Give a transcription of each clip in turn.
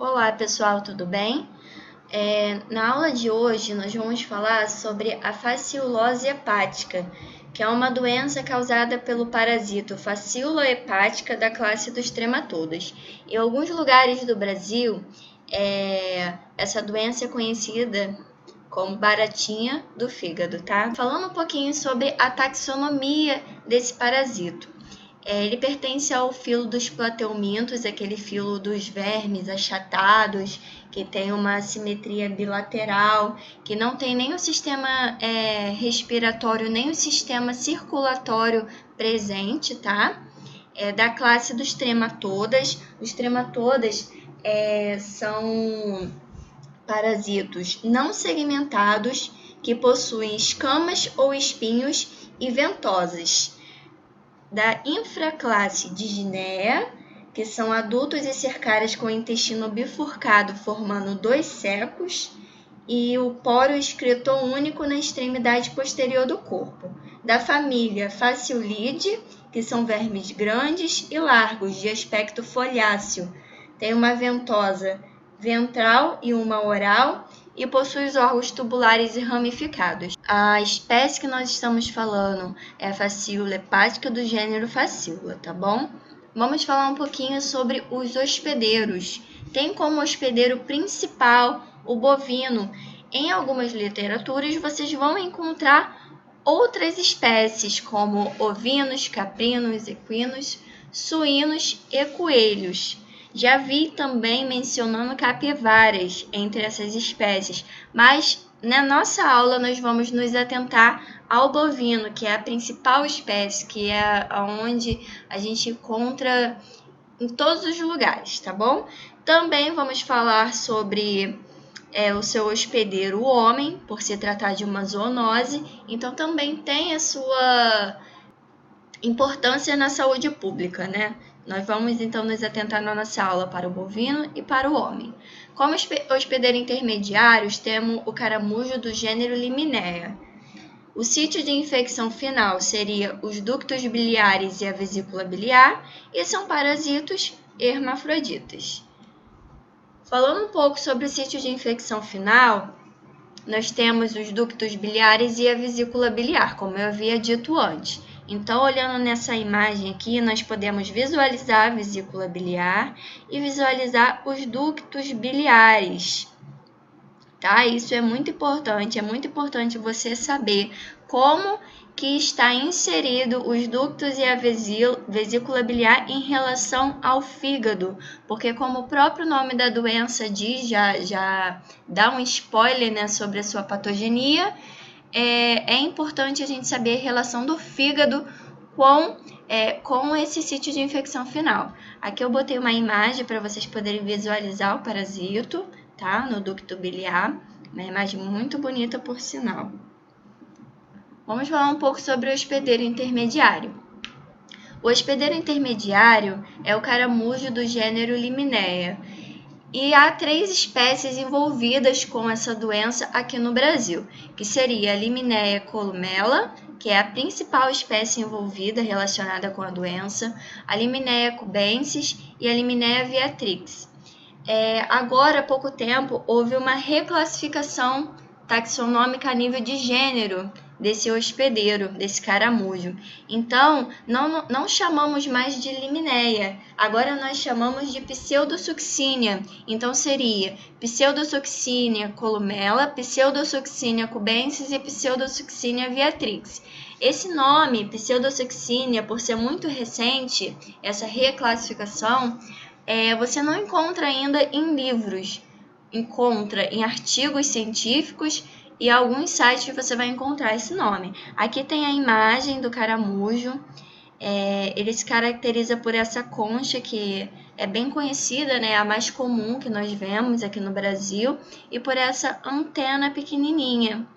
Olá pessoal, tudo bem? Na aula de hoje nós vamos falar sobre a fasciolose hepática, que é uma doença causada pelo parasito Fasciola hepática da classe dos trematodas. Em alguns lugares do Brasil, essa doença é conhecida como baratinha do fígado, tá? Falando um pouquinho sobre a taxonomia desse parasito. Ele pertence ao filo dos plateumintos, aquele filo dos vermes achatados, que tem uma simetria bilateral, que não tem nem o sistema respiratório, nem o sistema circulatório presente, tá? Da classe dos trematodas. Os trematodas são parasitos não segmentados que possuem escamas ou espinhos e ventosas. Da infraclasse Digenea, que são adultos e cercárias com o intestino bifurcado formando 2 secos e o poro excretor único na extremidade posterior do corpo. Da família Fasciolide, que são vermes grandes e largos de aspecto foliáceo, tem uma ventosa ventral e uma oral e possui os órgãos tubulares e ramificados. A espécie que nós estamos falando é a Fasciola hepática do gênero Fasciola, tá bom? Vamos falar um pouquinho sobre os hospedeiros. Tem como hospedeiro principal o bovino. Em algumas literaturas vocês vão encontrar outras espécies como ovinos, caprinos, equinos, suínos e coelhos. Já vi também mencionando capivaras entre essas espécies, mas na nossa aula nós vamos nos atentar ao bovino, que é a principal espécie, que é onde a gente encontra em todos os lugares, tá bom? Também vamos falar sobre o seu hospedeiro, o homem, por se tratar de uma zoonose, então também tem a sua importância na saúde pública, né? Nós vamos então nos atentar na nossa aula para o bovino e para o homem. Como hospedeiro intermediários, temos o caramujo do gênero Liminea. O sítio de infecção final seria os ductos biliares e a vesícula biliar, e são parasitos hermafroditas. Falando um pouco sobre o sítio de infecção final, nós temos os ductos biliares e a vesícula biliar, como eu havia dito antes. Então, olhando nessa imagem aqui, nós podemos visualizar a vesícula biliar e visualizar os ductos biliares, tá? Isso é muito importante você saber como que está inserido os ductos e a vesícula biliar em relação ao fígado, porque como o próprio nome da doença diz, já dá um spoiler, né, sobre a sua patogenia. É importante a gente saber a relação do fígado com esse sítio de infecção final. Aqui eu botei uma imagem para vocês poderem visualizar o parasito, tá? No ducto biliar, uma imagem muito bonita por sinal. Vamos falar um pouco sobre o hospedeiro intermediário. O hospedeiro intermediário é o caramujo do gênero Liminea. E há 3 espécies envolvidas com essa doença aqui no Brasil, que seria a Liminea columella, que é a principal espécie envolvida relacionada com a doença, a Liminea cubensis e a Liminea viatrix. Agora, há pouco tempo, houve uma reclassificação taxonômica a nível de gênero desse hospedeiro, desse caramujo. Então, não chamamos mais de Liminea, agora nós chamamos de Pseudosuccinia. Então, seria Pseudosuccinia columella, Pseudosuccinia cubensis e Pseudosuccinia viatrix. Esse nome, Pseudosuccinia, por ser muito recente, essa reclassificação, você não encontra ainda em livros, encontra em artigos científicos e alguns sites você vai encontrar esse nome. Aqui tem a imagem do caramujo, ele se caracteriza por essa concha que é bem conhecida, né, a mais comum que nós vemos aqui no Brasil, e por essa antena pequenininha,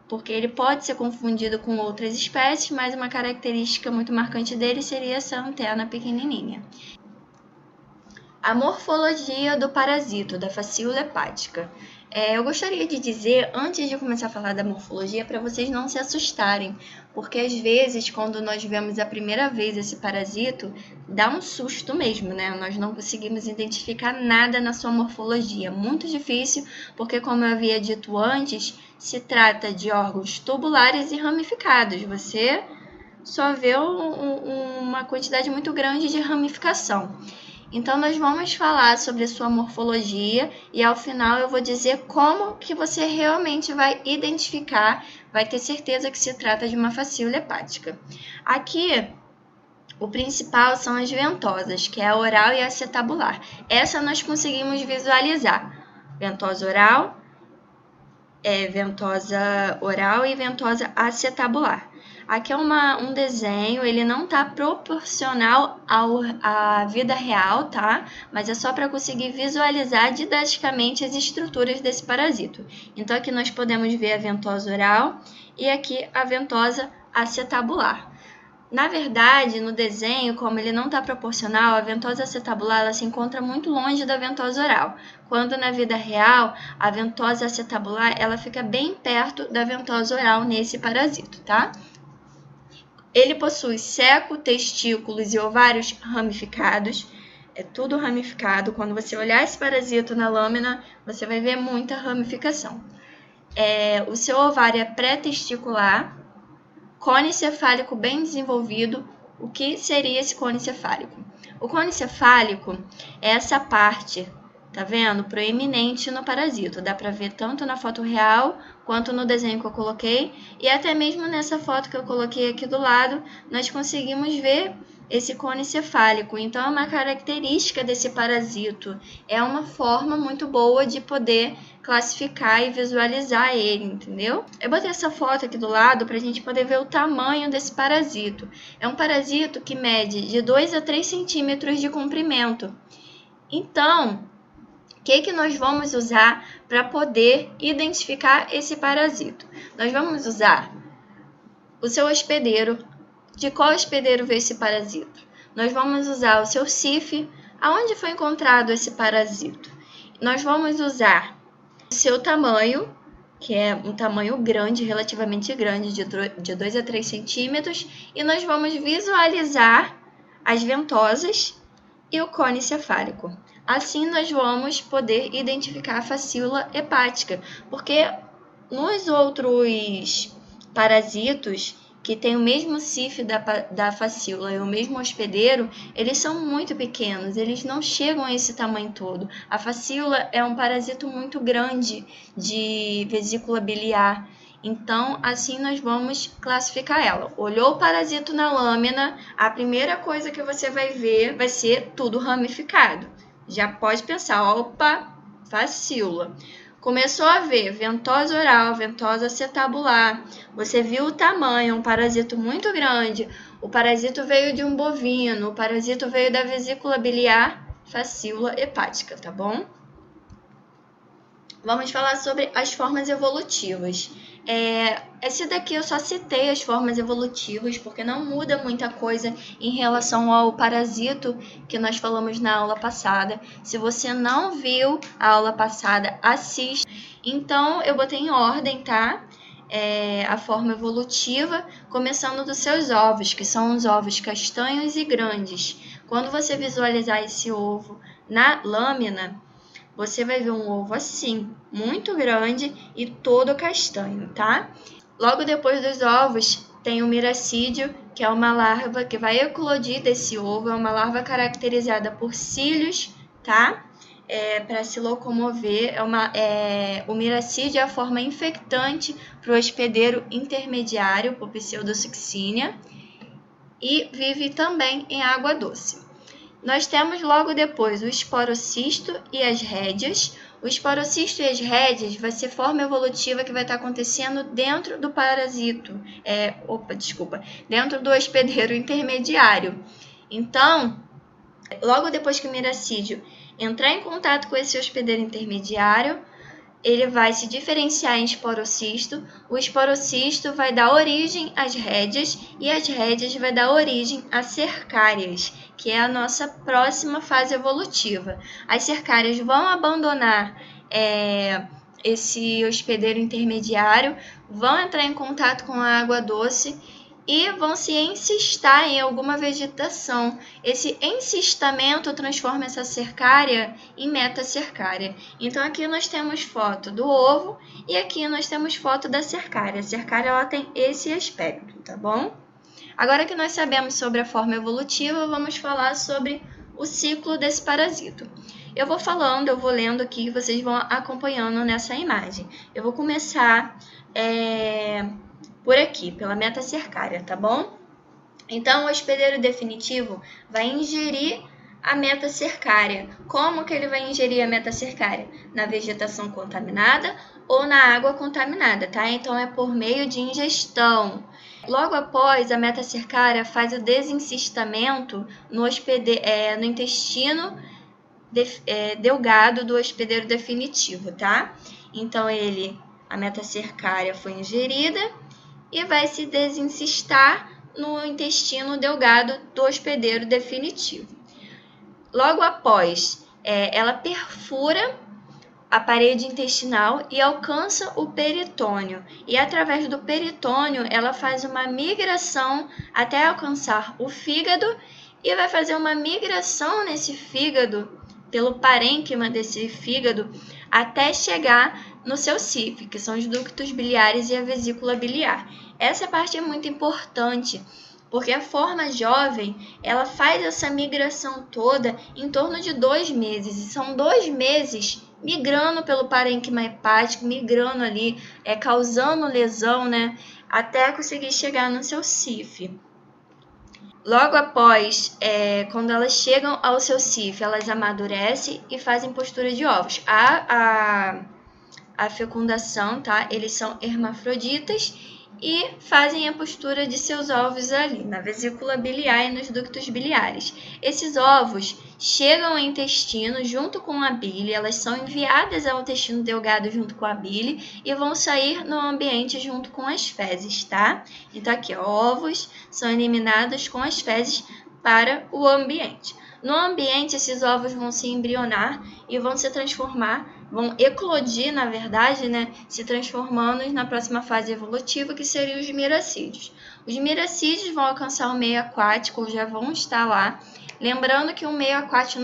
porque ele pode ser confundido com outras espécies, mas uma característica muito marcante dele seria essa antena pequenininha. A morfologia do parasito, da Fasciola hepática. Eu gostaria de dizer, antes de começar a falar da morfologia, para vocês não se assustarem, porque às vezes, quando nós vemos a primeira vez esse parasito, dá um susto mesmo, né? Nós não conseguimos identificar nada na sua morfologia. Muito difícil, porque, como eu havia dito antes, se trata de órgãos tubulares e ramificados. Você só vê uma quantidade muito grande de ramificação. Então, nós vamos falar sobre a sua morfologia e, ao final, eu vou dizer como que você realmente vai identificar, vai ter certeza que se trata de uma facíola hepática. Aqui, o principal são as ventosas, que é a oral e a acetabular. Essa nós conseguimos visualizar. Ventosa oral e ventosa acetabular. Aqui é um desenho, ele não está proporcional à vida real, tá? Mas é só para conseguir visualizar didaticamente as estruturas desse parasito. Então, aqui nós podemos ver a ventosa oral e aqui a ventosa acetabular. Na verdade, no desenho, como ele não está proporcional, a ventosa acetabular ela se encontra muito longe da ventosa oral, quando na vida real, a ventosa acetabular ela fica bem perto da ventosa oral nesse parasito, tá? Ele possui seco, testículos e ovários ramificados. É tudo ramificado. Quando você olhar esse parasito na lâmina, você vai ver muita ramificação. O seu ovário é pré-testicular, cone cefálico bem desenvolvido. O que seria esse cone cefálico? O cone cefálico é essa parte, tá vendo? Proeminente no parasito. Dá para ver tanto na foto real quanto no desenho que eu coloquei. E até mesmo nessa foto que eu coloquei aqui do lado, nós conseguimos ver esse cone cefálico. Então, é uma característica desse parasito. É uma forma muito boa de poder classificar e visualizar ele, entendeu? Eu botei essa foto aqui do lado para a gente poder ver o tamanho desse parasito. É um parasito que mede de 2 a 3 centímetros de comprimento. Então, o que nós vamos usar para poder identificar esse parasito? Nós vamos usar o seu hospedeiro. De qual hospedeiro veio esse parasito? Nós vamos usar o seu CIF. Aonde foi encontrado esse parasito? Nós vamos usar o seu tamanho, que é um tamanho grande, relativamente grande, de 2 a 3 centímetros. E nós vamos visualizar as ventosas e o cone cefálico. Assim, nós vamos poder identificar a facíola hepática, porque nos outros parasitos que têm o mesmo CIF da facíola e o mesmo hospedeiro, eles são muito pequenos, eles não chegam a esse tamanho todo. A facíola é um parasito muito grande de vesícula biliar. Então, assim nós vamos classificar ela. Olhou o parasito na lâmina, a primeira coisa que você vai ver vai ser tudo ramificado. Já pode pensar, opa, facíola. Começou a ver ventosa oral, ventosa acetabular. Você viu o tamanho, um parasito muito grande. O parasito veio de um bovino, o parasito veio da vesícula biliar, facíola hepática, tá bom? Vamos falar sobre as formas evolutivas. Esse daqui eu só citei as formas evolutivas, porque não muda muita coisa em relação ao parasito que nós falamos na aula passada. Se você não viu a aula passada, assista. Então, eu botei em ordem, tá? A forma evolutiva, começando dos seus ovos, que são os ovos castanhos e grandes. Quando você visualizar esse ovo na lâmina, você vai ver um ovo assim, muito grande e todo castanho, tá? Logo depois dos ovos, tem o miracídio, que é uma larva que vai eclodir desse ovo. É uma larva caracterizada por cílios, tá? Para se locomover. O miracídio é a forma infectante para o hospedeiro intermediário, para o Pseudosuccinia, e vive também em água doce. Nós temos logo depois o esporocisto e as rédeas. O esporocisto e as rédeas vai ser forma evolutiva que vai estar acontecendo dentro do parasito, dentro do hospedeiro intermediário. Então, logo depois que o miracídio entrar em contato com esse hospedeiro intermediário, ele vai se diferenciar em esporocisto. O esporocisto vai dar origem às rédeas e as rédeas vai dar origem a cercárias, que é a nossa próxima fase evolutiva. As cercárias vão abandonar esse hospedeiro intermediário vão entrar em contato com a água doce e vão se encistar em alguma vegetação. Esse encistamento transforma essa cercária em metacercária. Então aqui nós temos foto do ovo e aqui nós temos foto da cercária. A cercária ela tem esse aspecto, tá bom? Agora que nós sabemos sobre a forma evolutiva, vamos falar sobre o ciclo desse parasito. Eu vou falando, eu vou lendo aqui, vocês vão acompanhando nessa imagem. Eu vou começar por aqui, pela metacercária, tá bom? Então, o hospedeiro definitivo vai ingerir a metacercária. Como que ele vai ingerir a metacercária? Na vegetação contaminada ou na água contaminada, tá? Então, é por meio de ingestão. Logo após, a metacercária faz o desencistamento no intestino delgado do hospedeiro definitivo, tá? Então, a metacercária foi ingerida e vai se desencistar no intestino delgado do hospedeiro definitivo. Logo após, ela perfura a parede intestinal e alcança o peritônio. E através do peritônio, ela faz uma migração até alcançar o fígado e vai fazer uma migração nesse fígado, pelo parênquima desse fígado, até chegar no seu CIF, que são os ductos biliares e a vesícula biliar. Essa parte é muito importante, porque a forma jovem, ela faz essa migração toda em torno de 2 meses, e são 2 meses migrando pelo parênquima hepático, migrando ali, causando lesão, né, até conseguir chegar no seu CIF. Logo após, quando elas chegam ao seu CIF, elas amadurecem e fazem postura de ovos. A fecundação, tá? Eles são hermafroditas e fazem a postura de seus ovos ali, na vesícula biliar e nos ductos biliares. Esses ovos chegam ao intestino junto com a bile, elas são enviadas ao intestino delgado junto com a bile e vão sair no ambiente junto com as fezes, tá? Então aqui, ovos são eliminados com as fezes para o ambiente. No ambiente, esses ovos vão se embrionar e vão se transformar, vão eclodir, na verdade, né, se transformando na próxima fase evolutiva, que seriam os miracídios. Os miracídios vão alcançar o meio aquático, já vão estar lá. Lembrando que o meio aquático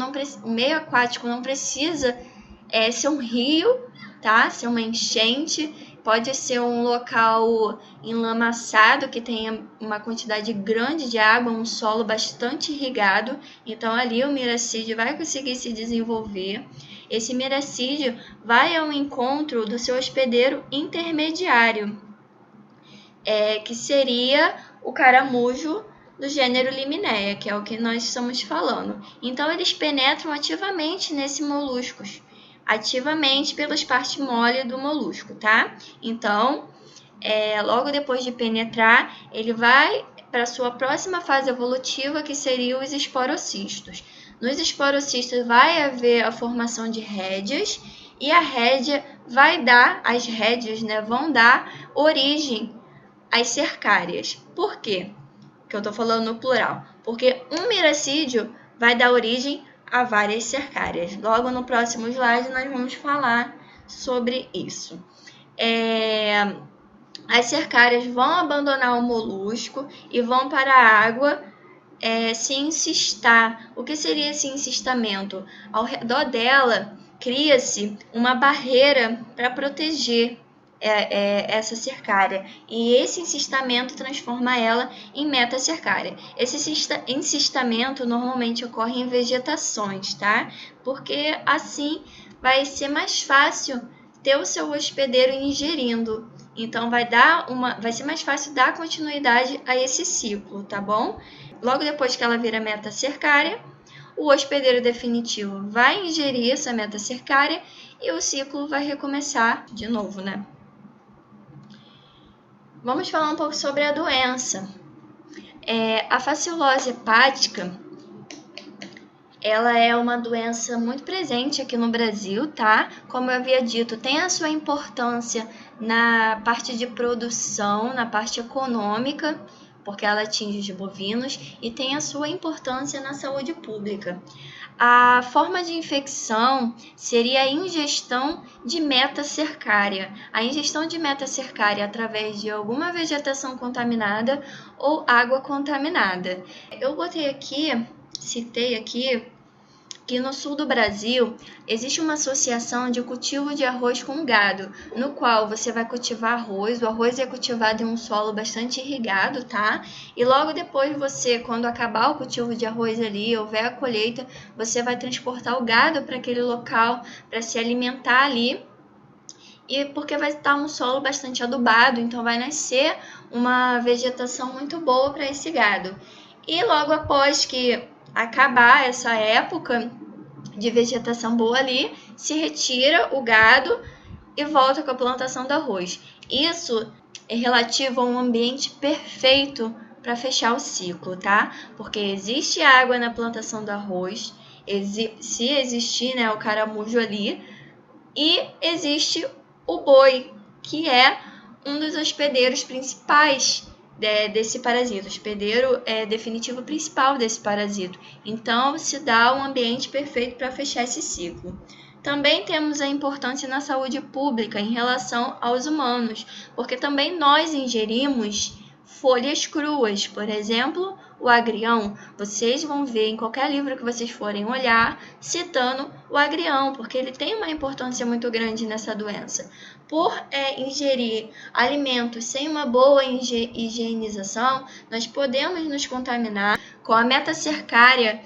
não precisa ser um rio, tá? Ser uma enchente. Pode ser um local enlamaçado, que tenha uma quantidade grande de água, um solo bastante irrigado. Então, ali o miracídio vai conseguir se desenvolver. Esse miracídio vai ao encontro do seu hospedeiro intermediário, que seria o caramujo do gênero Limineia, que é o que nós estamos falando. Então, eles penetram ativamente nesse molusco, ativamente pelas partes mole do molusco, tá? Então, logo depois de penetrar, ele vai para a sua próxima fase evolutiva, que seria os esporocistos. Nos esporocistos vai haver a formação de rédeas, e a rédea as rédeas, né, vão dar origem às cercárias. Por quê? Que eu estou falando no plural. Porque um miracídio vai dar origem a várias cercárias. Logo no próximo slide nós vamos falar sobre isso. As cercárias vão abandonar o molusco e vão para a água se encistar. O que seria esse encistamento? Ao redor dela cria-se uma barreira para proteger essa cercária, e esse encistamento transforma ela em metacercária. Esse encistamento normalmente ocorre em vegetações, tá? Porque assim vai ser mais fácil ter o seu hospedeiro ingerindo. Então vai ser mais fácil dar continuidade a esse ciclo, tá bom? Logo depois que ela vira metacercária, o hospedeiro definitivo vai ingerir essa metacercária e o ciclo vai recomeçar de novo, né? Vamos falar um pouco sobre a doença. A fasciolose hepática, ela é uma doença muito presente aqui no Brasil, tá? Como eu havia dito, tem a sua importância na parte de produção, na parte econômica, porque ela atinge os bovinos e tem a sua importância na saúde pública. A forma de infecção seria a ingestão de metacercária. A ingestão de metacercária através de alguma vegetação contaminada ou água contaminada. Eu citei aqui, que no sul do Brasil existe uma associação de cultivo de arroz com gado, no qual você vai cultivar arroz. O arroz é cultivado em um solo bastante irrigado, tá? E logo depois quando acabar o cultivo de arroz ali, houver a colheita, você vai transportar o gado para aquele local para se alimentar ali. E porque vai estar um solo bastante adubado, então vai nascer uma vegetação muito boa para esse gado. E logo após que acabar essa época de vegetação boa ali, se retira o gado e volta com a plantação do arroz. Isso é relativo a um ambiente perfeito para fechar o ciclo, tá? Porque existe água na plantação do arroz, se existir, né, o caramujo ali, e existe o boi, que é um dos hospedeiros principais desse parasito. O hospedeiro é definitivo principal desse parasito. Então, se dá um ambiente perfeito para fechar esse ciclo. Também temos a importância na saúde pública em relação aos humanos, porque também nós ingerimos folhas cruas, por exemplo, o agrião. Vocês vão ver em qualquer livro que vocês forem olhar, citando o agrião, porque ele tem uma importância muito grande nessa doença. Por ingerir alimentos sem uma boa higienização, nós podemos nos contaminar com a metacercária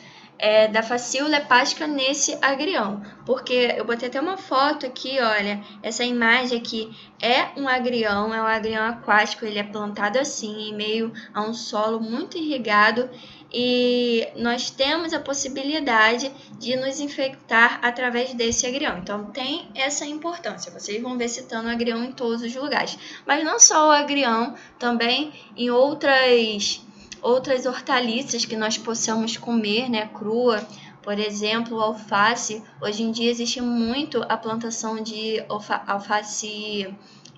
da facíola hepática nesse agrião. Porque eu botei até uma foto aqui, olha, essa imagem aqui é um agrião aquático, ele é plantado assim, em meio a um solo muito irrigado, e nós temos a possibilidade de nos infectar através desse agrião. Então tem essa importância, vocês vão ver citando o agrião em todos os lugares. Mas não só o agrião, também em outras hortaliças que nós possamos comer, né, crua. Por exemplo, o alface. Hoje em dia existe muito a plantação de alface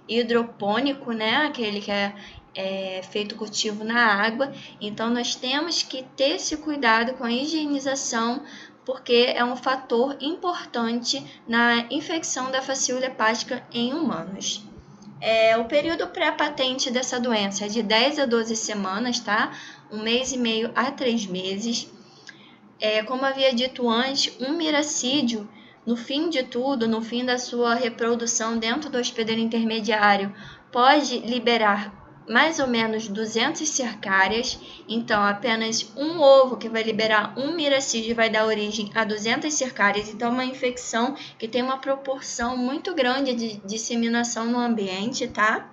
hidropônico, né, aquele que é feito cultivo na água. Então nós temos que ter esse cuidado com a higienização, porque é um fator importante na infecção da facíola hepática em humanos. O período pré-patente dessa doença é de 10 a 12 semanas, tá? 1 mês e meio a 3 meses. Como havia dito antes, um miracídio, no fim de tudo, no fim da sua reprodução dentro do hospedeiro intermediário, pode liberar mais ou menos 200 cercárias. Então, apenas um ovo que vai liberar um miracídio vai dar origem a 200 cercárias. Então, é uma infecção que tem uma proporção muito grande de disseminação no ambiente, tá?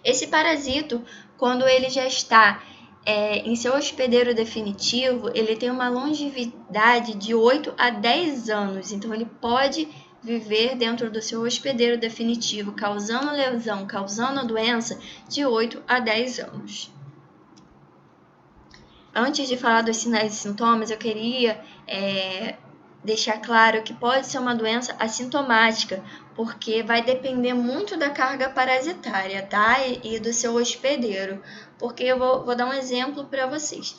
Esse parasito, quando ele já está em seu hospedeiro definitivo, ele tem uma longevidade de 8 a 10 anos. Então, ele pode viver dentro do seu hospedeiro definitivo, causando lesão, causando a doença, de 8 a 10 anos. Antes de falar dos sinais e sintomas, eu queria deixar claro que pode ser uma doença assintomática, porque vai depender muito da carga parasitária, tá? E do seu hospedeiro. Porque eu vou dar um exemplo para vocês.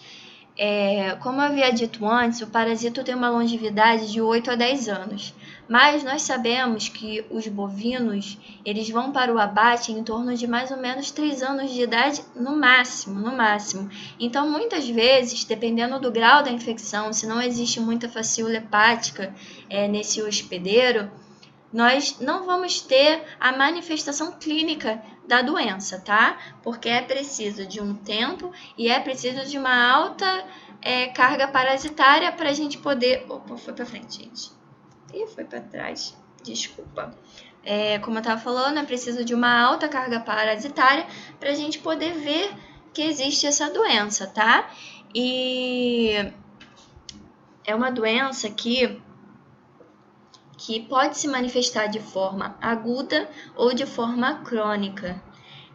Como eu havia dito antes, o parasito tem uma longevidade de 8 a 10 anos. Mas nós sabemos que os bovinos, eles vão para o abate em torno de mais ou menos 3 anos de idade no máximo. Então, muitas vezes, dependendo do grau da infecção, se não existe muita facíola hepática nesse hospedeiro, nós não vamos ter a manifestação clínica da doença, tá? Porque é preciso de um tempo e é preciso de uma alta carga parasitária para a gente poder... Opa, foi para frente, gente. Ih, foi para trás. Desculpa. Como eu estava falando, é preciso de uma alta carga parasitária para a gente poder ver que existe essa doença, tá? E é uma doença que pode se manifestar de forma aguda ou de forma crônica.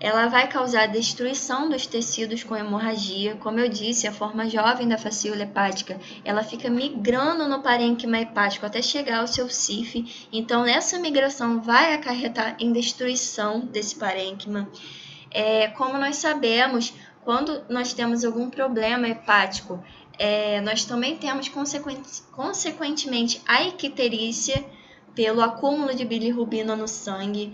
Ela vai causar destruição dos tecidos com hemorragia. Como eu disse, a forma jovem da facíola hepática, ela fica migrando no parênquima hepático até chegar ao seu CIF. Então, essa migração vai acarretar em destruição desse parênquima. Como nós sabemos, quando nós temos algum problema hepático, nós também temos, consequentemente, a icterícia pelo acúmulo de bilirrubina no sangue.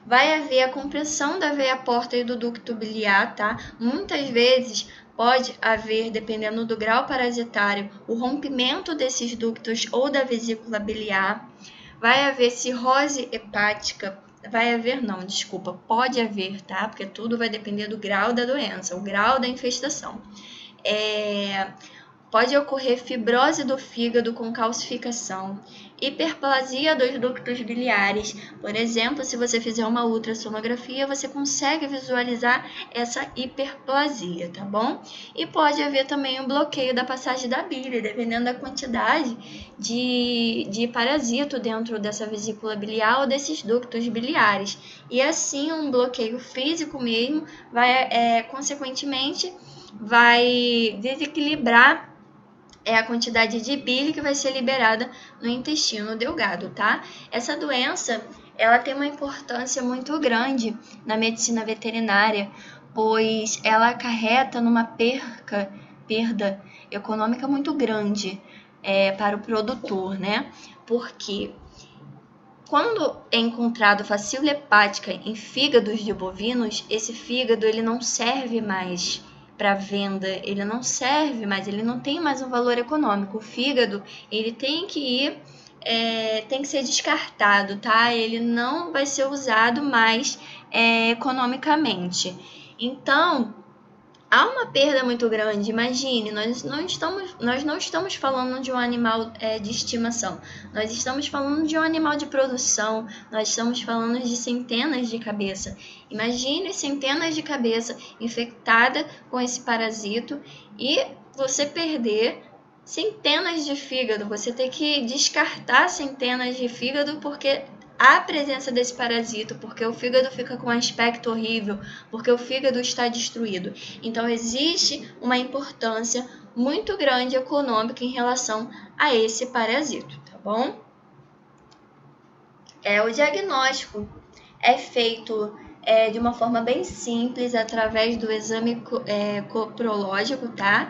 Vai haver a compressão da veia porta e do ducto biliar, tá? Muitas vezes pode haver, dependendo do grau parasitário, o rompimento desses ductos ou da vesícula biliar. Vai haver cirrose hepática. Pode haver, tá? Porque tudo vai depender do grau da doença, o grau da infestação. Pode ocorrer fibrose do fígado com calcificação, hiperplasia dos ductos biliares. Por exemplo, se você fizer uma ultrassonografia, você consegue visualizar essa hiperplasia, tá bom? E pode haver também um bloqueio da passagem da bile, dependendo da quantidade de parasito dentro dessa vesícula biliar ou desses ductos biliares. E assim, um bloqueio físico mesmo consequentemente, vai desequilibrar a quantidade de bile que vai ser liberada no intestino delgado, tá? Essa doença, ela tem uma importância muito grande na medicina veterinária, pois ela acarreta numa perda econômica muito grande para o produtor, né? Porque quando é encontrado facíola hepática em fígados de bovinos, esse fígado ele não serve mais para venda, ele não serve mais, ele não tem mais um valor econômico. O fígado, ele tem que ser descartado, tá? Ele não vai ser usado mais economicamente. Então, há uma perda muito grande. Imagine, nós não estamos falando de um animal de estimação, nós estamos falando de um animal de produção, nós estamos falando de centenas de cabeças. Imagine centenas de cabeças infectadas com esse parasito e você perder centenas de fígado, você ter que descartar centenas de fígado porque a presença desse parasito, porque o fígado fica com um aspecto horrível, porque o fígado está destruído. Então, existe uma importância muito grande econômica em relação a esse parasito, tá bom? O diagnóstico é feito de uma forma bem simples, através do exame coprológico, tá?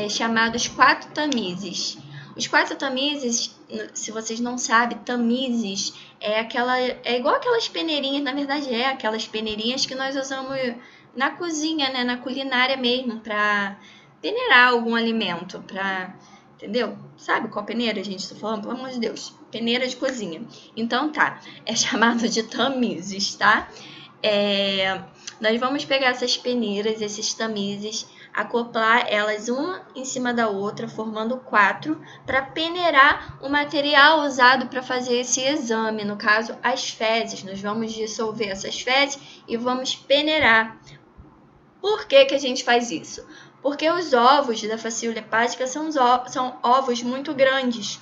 Chamados 4 tamises. Os 4 tamises, se vocês não sabem, tamises é igual aquelas peneirinhas, na verdade aquelas peneirinhas que nós usamos na cozinha, né, na culinária mesmo, para peneirar algum alimento, entendeu? Sabe qual peneira, gente? Estou falando, pelo amor de Deus, peneira de cozinha. Então tá, é chamado de tamises, tá? Nós vamos pegar essas peneiras, esses tamises, acoplar elas uma em cima da outra, formando 4, para peneirar o material usado para fazer esse exame, no caso, as fezes. Nós vamos dissolver essas fezes e vamos peneirar. Por que a gente faz isso? Porque os ovos da facíola hepática são ovos muito grandes.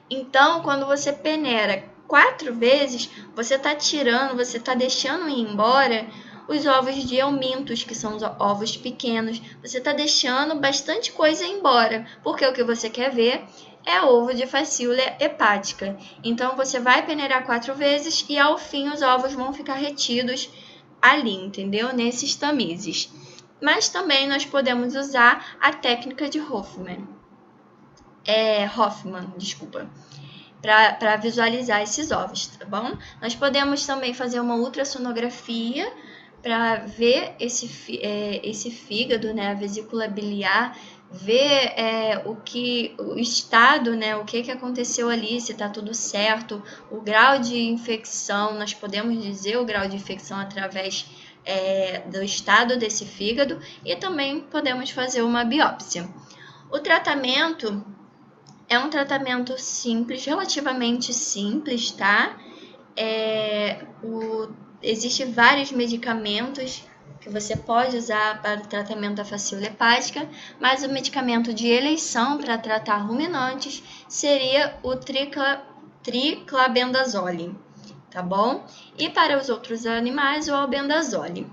Então, quando você peneira 4 vezes, você está deixando ir embora os ovos de eumintos, que são os ovos pequenos. Você está deixando bastante coisa embora, porque o que você quer ver é ovo de facíola hepática. Então, você vai peneirar 4 vezes e, ao fim, os ovos vão ficar retidos ali, entendeu? Nesses tamises. Mas também nós podemos usar a técnica de Hoffman, para visualizar esses ovos, tá bom? Nós podemos também fazer uma ultrassonografia para ver esse fígado, né, a vesícula biliar, ver o estado, né, o que aconteceu ali, se está tudo certo, o grau de infecção. Nós podemos dizer o grau de infecção através do estado desse fígado, e também podemos fazer uma biópsia. O tratamento é um tratamento simples, relativamente simples, tá? Existem vários medicamentos que você pode usar para o tratamento da facíola hepática, mas o medicamento de eleição para tratar ruminantes seria o triclabendazole, tá bom? E para os outros animais, o albendazole.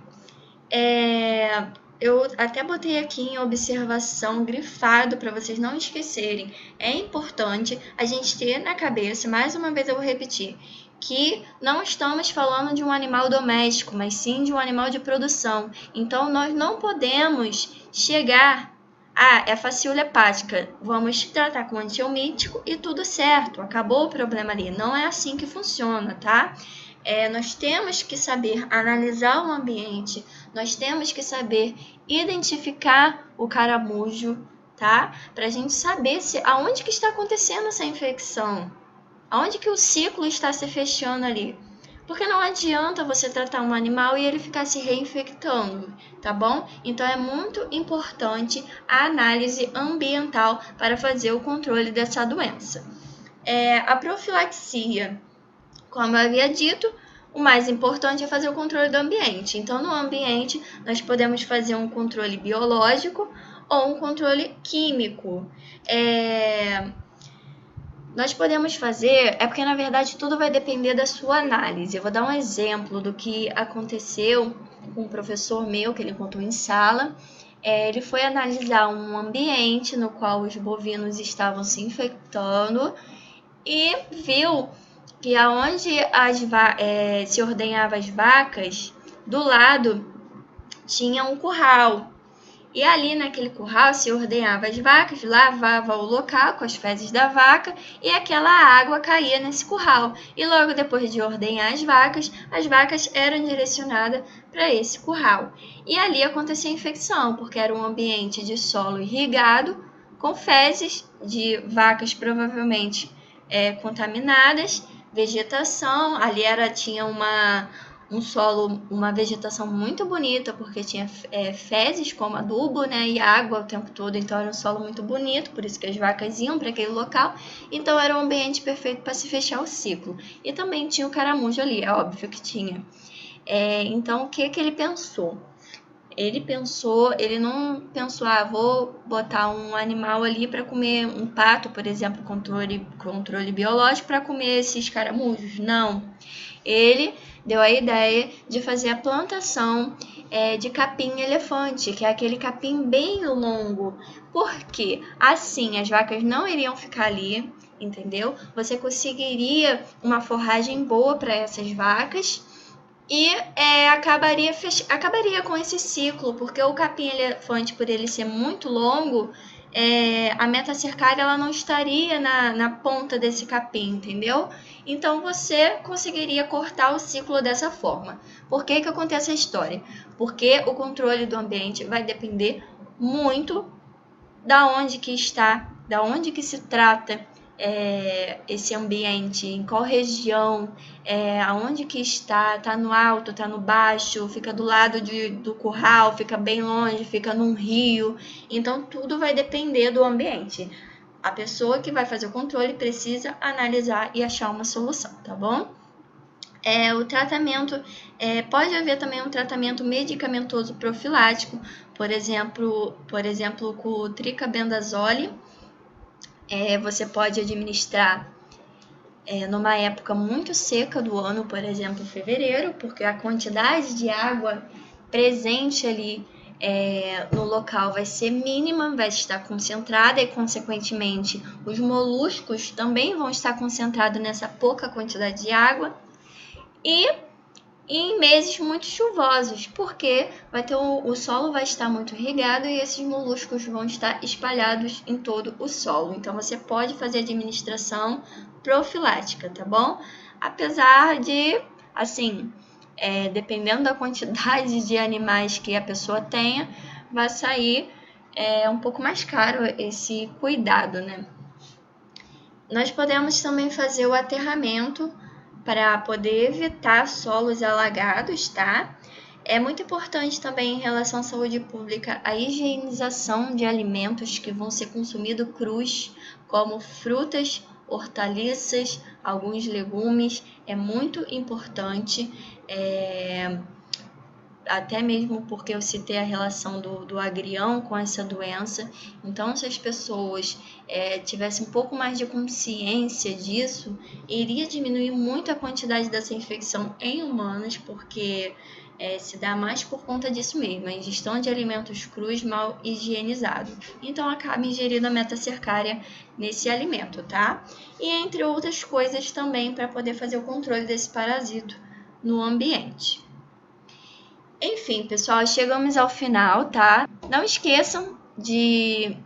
Eu até botei aqui em observação, grifado, para vocês não esquecerem. É importante a gente ter na cabeça, mais uma vez eu vou repetir, que não estamos falando de um animal doméstico, mas sim de um animal de produção. Então, nós não podemos chegar é fascíola hepática, vamos tratar com antiomítico e tudo certo, acabou o problema ali. Não é assim que funciona, tá? Nós temos que saber analisar o ambiente, nós temos que saber identificar o caramujo, tá? Para a gente saber aonde que está acontecendo essa infecção, aonde que o ciclo está se fechando ali. Porque não adianta você tratar um animal e ele ficar se reinfectando, tá bom? Então é muito importante a análise ambiental para fazer o controle dessa doença. A profilaxia, como eu havia dito, o mais importante é fazer o controle do ambiente. Então, no ambiente, nós podemos fazer um controle biológico ou um controle químico. Nós podemos fazer, porque na verdade tudo vai depender da sua análise. Eu vou dar um exemplo do que aconteceu com um professor meu, que ele contou em sala. Ele foi analisar um ambiente no qual os bovinos estavam se infectando e viu que aonde se ordenhava as vacas, do lado tinha um curral. E ali naquele curral se ordenhava as vacas, lavava o local com as fezes da vaca e aquela água caía nesse curral. E logo depois de ordenhar as vacas eram direcionadas para esse curral. E ali acontecia a infecção, porque era um ambiente de solo irrigado, com fezes de vacas provavelmente contaminadas, vegetação, ali tinha um solo, uma vegetação muito bonita, porque tinha fezes como adubo, né, e água o tempo todo, então era um solo muito bonito, por isso que as vacas iam para aquele local, então era um ambiente perfeito para se fechar o ciclo. E também tinha o caramujo ali, é óbvio que tinha. Então, o que ele pensou? Ele não pensou, vou botar um animal ali para comer, um pato, por exemplo, controle biológico para comer esses caramujos. Não. Ele deu a ideia de fazer a plantação de capim-elefante, que é aquele capim bem longo. Porque assim as vacas não iriam ficar ali, entendeu? Você conseguiria uma forragem boa para essas vacas e acabaria com esse ciclo, porque o capim-elefante, por ele ser muito longo, a metacercária ela não estaria na ponta desse capim, entendeu? Então você conseguiria cortar o ciclo dessa forma. Por que acontece a história? Porque o controle do ambiente vai depender muito da onde que se trata esse ambiente, em qual região, aonde que está no alto, está no baixo, fica do lado do curral, fica bem longe, fica num rio. Então, tudo vai depender do ambiente. A pessoa que vai fazer o controle precisa analisar e achar uma solução, tá bom? O tratamento, pode haver também um tratamento medicamentoso profilático, por exemplo, com o tricabendazole. Você pode administrar numa época muito seca do ano, por exemplo, fevereiro, porque a quantidade de água presente ali no local vai ser mínima, vai estar concentrada e, consequentemente, os moluscos também vão estar concentrados nessa pouca quantidade de água. E em meses muito chuvosos, porque o solo vai estar muito irrigado e esses moluscos vão estar espalhados em todo o solo. Então, você pode fazer administração profilática, tá bom? Apesar de, assim, dependendo da quantidade de animais que a pessoa tenha, vai sair um pouco mais caro esse cuidado, né? Nós podemos também fazer o aterramento para poder evitar solos alagados, tá? É muito importante também em relação à saúde pública a higienização de alimentos que vão ser consumidos crus, como frutas, hortaliças, alguns legumes. É muito importante, até mesmo porque eu citei a relação do agrião com essa doença. Então, se as pessoas tivessem um pouco mais de consciência disso, iria diminuir muito a quantidade dessa infecção em humanos, porque se dá mais por conta disso mesmo, a ingestão de alimentos crus mal higienizados. Então, acaba ingerindo a metacercária nesse alimento, tá? E entre outras coisas também para poder fazer o controle desse parasito no ambiente. Enfim, pessoal, chegamos ao final, tá? Não esqueçam de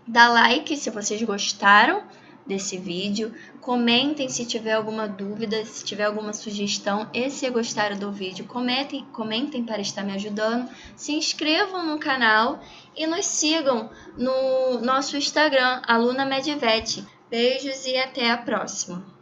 dar like se vocês gostaram desse vídeo, comentem se tiver alguma dúvida, se tiver alguma sugestão e se gostaram do vídeo, comentem para estar me ajudando, se inscrevam no canal e nos sigam no nosso Instagram, Aluna Medvet. Beijos e até a próxima!